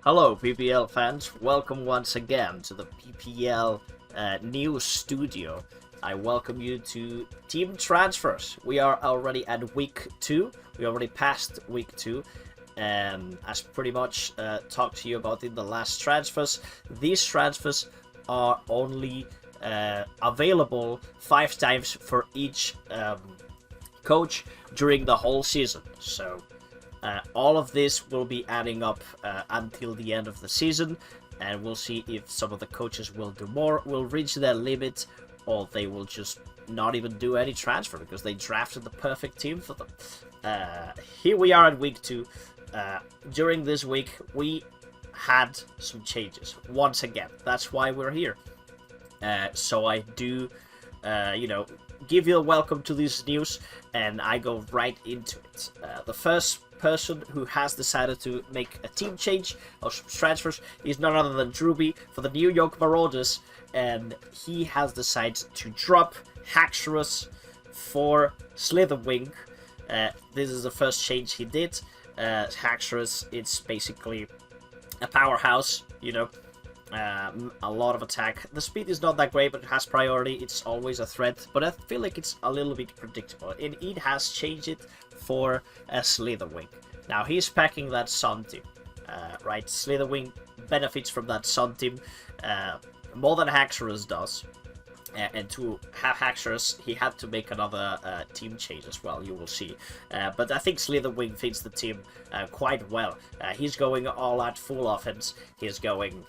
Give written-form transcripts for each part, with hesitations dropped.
Hello PPL fans, welcome once again to the PPL news studio. I welcome you to team transfers. We are already at week 2, we already passed week 2, and as pretty much talked to you about in the last transfers, these transfers are only available 5 times for each coach during the whole season. So all of this will be adding up until the end of the season, and we'll see if some of the coaches will do more, will reach their limit, or they will just not even do any transfer because they drafted the perfect team for them. Here we are at week 2. During this week, we had some changes once again. That's why we're here. So I do, give you a welcome to this news, and I go right into it. The first person who has decided to make a team change or some transfers is none other than Drewby for the New York Marauders, and he has decided to drop Haxorus for Slitherwing. This is the first change he did. Haxorus, it's basically a powerhouse, a lot of attack. The speed is not that great, but it has priority. It's always a threat, but I feel like it's a little bit predictable, and it has changed it for a Slitherwing. Now he's packing that Sun team, right? Slitherwing benefits from that Sun team more than Haxorus does. And to have Haxorus, he had to make another team change as well, you will see. But I think Slitherwing fits the team quite well. He's going all out full offense. He's going,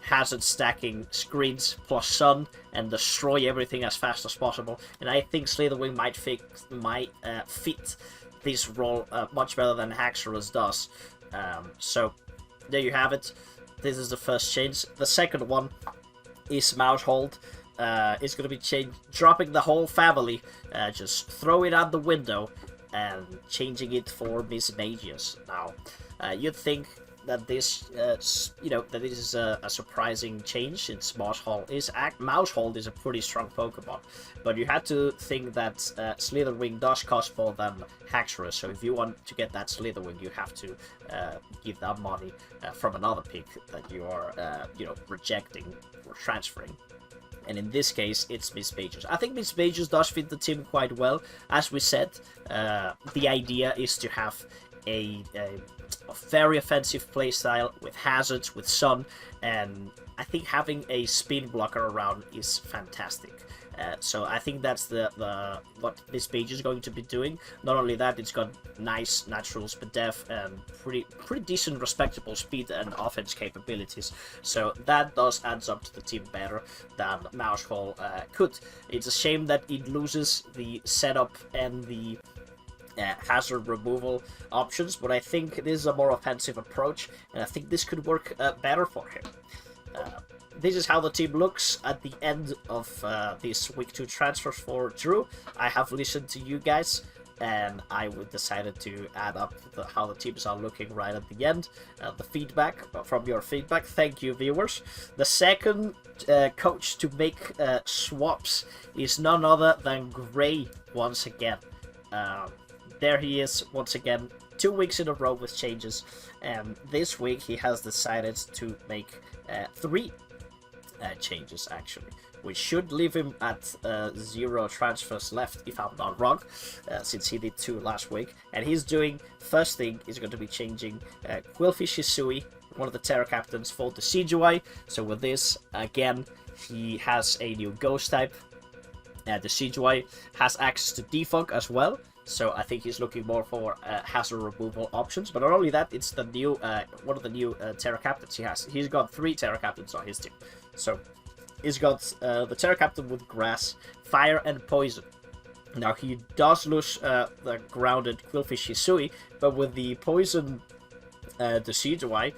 hazard stacking screens plus Sun and destroy everything as fast as possible. And I think Slitherwing might fit this role much better than Haxorus does. So there you have it. This is the first change. The second one is Mousehold. It's going to be dropping the whole family, just throw it out the window and changing it for Miss Magius. Now, you'd think that this, that this is a surprising change since Mousehold is a pretty strong Pokemon, but you had to think that Slitherwing does cost more than Haxorus, so if you want to get that Slitherwing, you have to give that money from another pick that you are, rejecting or transferring. And in this case, it's Miss Magius. I think Miss Magius does fit the team quite well. As we said, the idea is to have a very offensive playstyle with hazards, with Sun, and I think having a spin blocker around is fantastic. So I think that's what this page is going to be doing. Not only that, it's got nice natural speed def and pretty decent respectable speed and offense capabilities. So that does adds up to the team better than Mousehold could. It's a shame that it loses the setup and the hazard removal options, but I think this is a more offensive approach, and I think this could work better for him. This is how the team looks at the end of this week 2 transfers for Drew. I have listened to you guys, and I decided to add up how the teams are looking right at the end. The feedback from your feedback. Thank you, viewers. The second coach to make swaps is none other than Gray once again. There he is once again, 2 weeks in a row with changes, and this week he has decided to make 3 changes actually, which should leave him at 0 transfers left if I'm not wrong, since he did 2 last week. And he's doing, first thing is going to be changing Quillfish Hisui, one of the Terra Captains, for the Decidueye. So with this, again, he has a new Ghost type. The Decidueye has access to Defog as well, so I think he's looking more for hazard removal options. But not only that, it's the new one of the new Terra Captains he has. He's got 3 Terra Captains on his team. So he's got the Terra Captain with Grass, Fire, and Poison. Now he does lose the grounded Quillfish Hisui, but with the Poison Decidueye,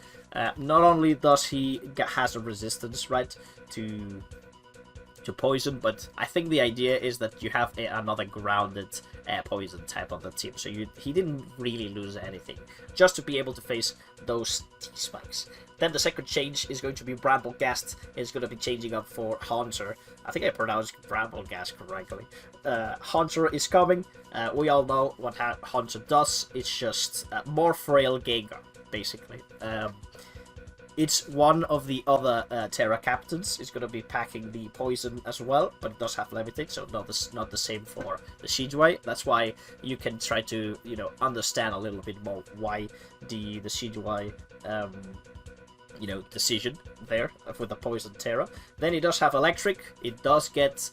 not only does he has a resistance, right, to poison, but I think the idea is that you have another grounded poison type on the team, so he didn't really lose anything, just to be able to face those T-Spikes. Then the second change is going to be Bramblegast. It's going to be changing up for Haunter. I think I pronounced Bramblegast correctly. Haunter is coming. We all know what Haunter does. It's just more frail Gengar, basically. It's one of the other Terra captains is going to be packing the poison as well, but it does have levitate, so not the same for the Siegeway. That's why you can try to, you know, understand a little bit more why the Siegeway, you know, decision there with the poison Terra. Then it does have electric. It does get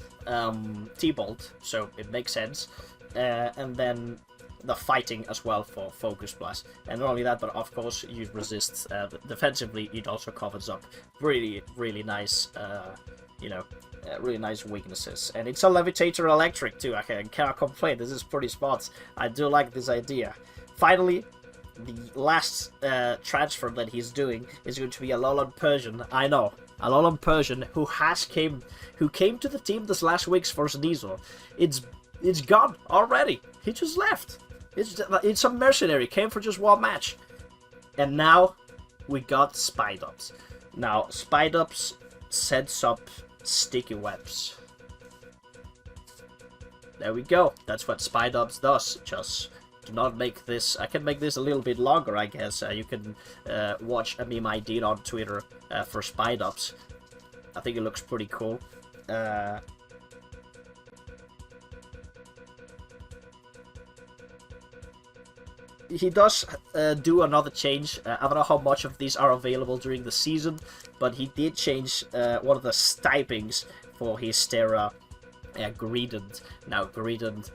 T-Bolt, so it makes sense. And then the fighting as well for Focus Blast. And not only that, but of course you resist defensively. It also covers up really, really nice, you know, really nice weaknesses. And it's a Levitator Electric too. I cannot complain. This is pretty smart. I do like this idea. Finally, the last transfer that he's doing is going to be a Lowland Persian. I know, a Lowland Persian who came to the team this last week's for Sneasel. It's gone already. He just left. It's a mercenary. Came for just one match. And now we got Spidops. Now Spidops sets up sticky webs. There we go. That's what Spidops does. Just do not make this. I can make this a little bit longer, I guess. You can watch a meme I did on Twitter for Spidops. I think it looks pretty cool. He does do another change. I don't know how much of these are available during the season, but he did change one of the stipends for his Terra Greedent. Now Greedent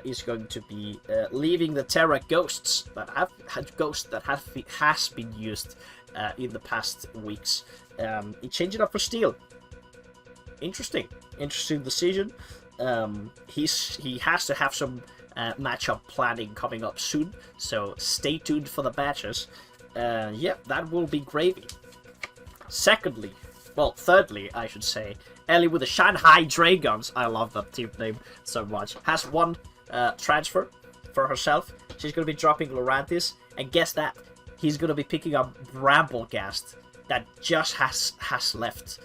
is going to be leaving the Terra ghosts that has been used in the past weeks. He changed it up for steel. Interesting decision. He has to have some matchup planning coming up soon, so stay tuned for the matches. Yeah, that will be gravy. Thirdly, I should say, Ellie with the Shanghai Dragons, I love that team name so much, has one transfer for herself. She's going to be dropping Lorantis, and guess that, he's going to be picking up Bramblegast that just has left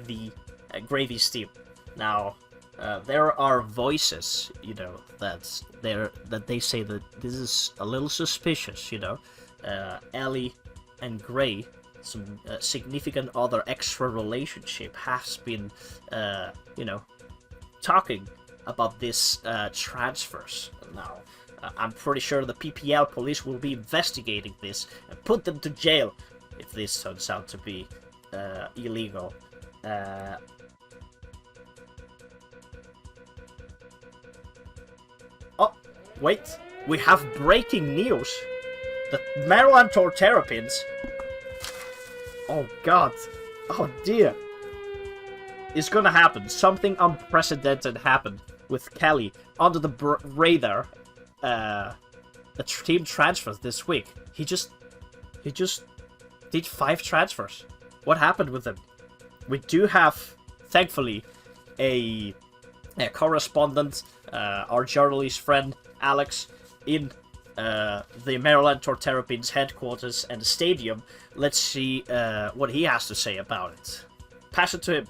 the Gravy's team. Now, there are voices, you know, that they say that this is a little suspicious, you know. Ellie and Gray, some significant other extra relationship, has been, you know, talking about this transfers. Now, I'm pretty sure the PPL police will be investigating this and put them to jail if this turns out to be illegal. Oh, wait, we have breaking news. The Maryland Terrapins. Oh god. Oh dear. It's gonna happen. Something unprecedented happened with Kelly under the radar. The team transfers this week. He just did 5 transfers. What happened with him? We do have, thankfully, a correspondent, our journalist friend Alex, in the Maryland Terrapins headquarters and stadium. Let's see what he has to say about it. Pass it to him.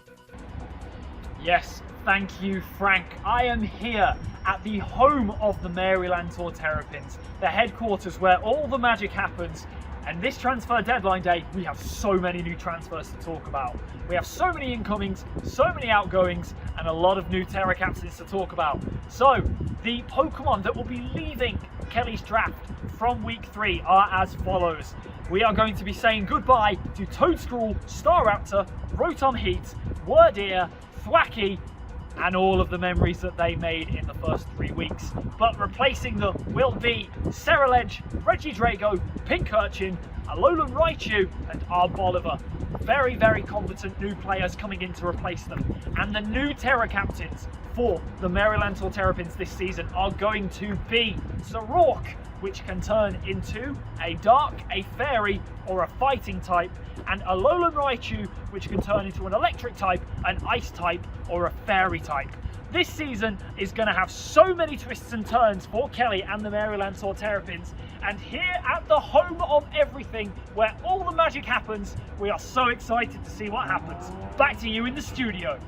Yes, thank you, Frank. I am here at the home of the Maryland Terrapins, the headquarters where all the magic happens. And this transfer deadline day, we have so many new transfers to talk about. We have so many incomings, so many outgoings, and a lot of new Terra captains to talk about. So, the Pokemon that will be leaving Kelly's draft from week 3 are as follows. We are going to be saying goodbye to Toadstool, Staraptor, Rotom Heat, Wordeer, Thwacky, and all of the memories that they made in the first 3 weeks. But replacing them will be Ceruledge, Regidrago, Pincurchin, Alolan Raichu, and Arboliver. Very, very competent new players coming in to replace them. And the new Terra captains for the Maryland Terrapins this season are going to be Zoroark, which can turn into a Dark, a Fairy, or a Fighting type, and Alolan Raichu, which can turn into an Electric type, an Ice type, or a Fairy type. This season is going to have so many twists and turns for Kelly and the Maryland Terrapins, and here at the home of everything, where all the magic happens, we are so excited to see what happens. Back to you in the studio.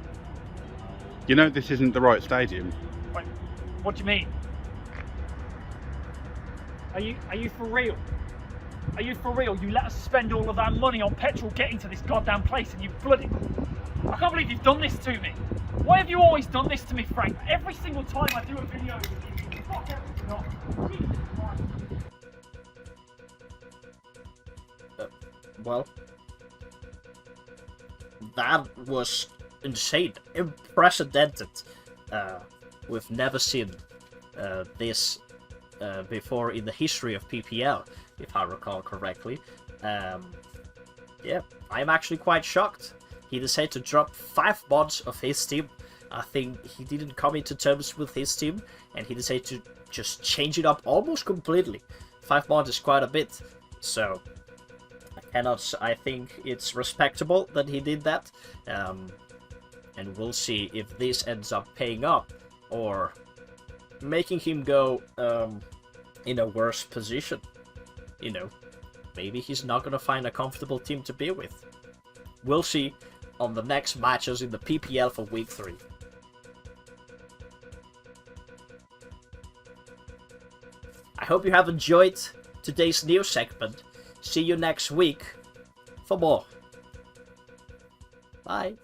You know this isn't the right stadium. Wait, what do you mean? Are you for real? Are you for real? You let us spend all of that money on petrol getting to this goddamn place and you bloody... I can't believe you've done this to me. Why have you always done this to me, Frank? Every single time I do a video with you, you fuck everything up. Jesus Christ. Well, that was insane, unprecedented. We've never seen this before in the history of PPL, if I recall correctly. Yeah, I'm actually quite shocked. He decided to drop 5 mods of his team. I think he didn't come into terms with his team, and he decided to just change it up almost completely. 5 mods is quite a bit, so I think it's respectable that he did that. And we'll see if this ends up paying up or making him go in a worse position. You know, maybe he's not gonna find a comfortable team to be with. We'll see on the next matches in the PPL for week 3. I hope you have enjoyed today's news segment. See you next week for more. Bye.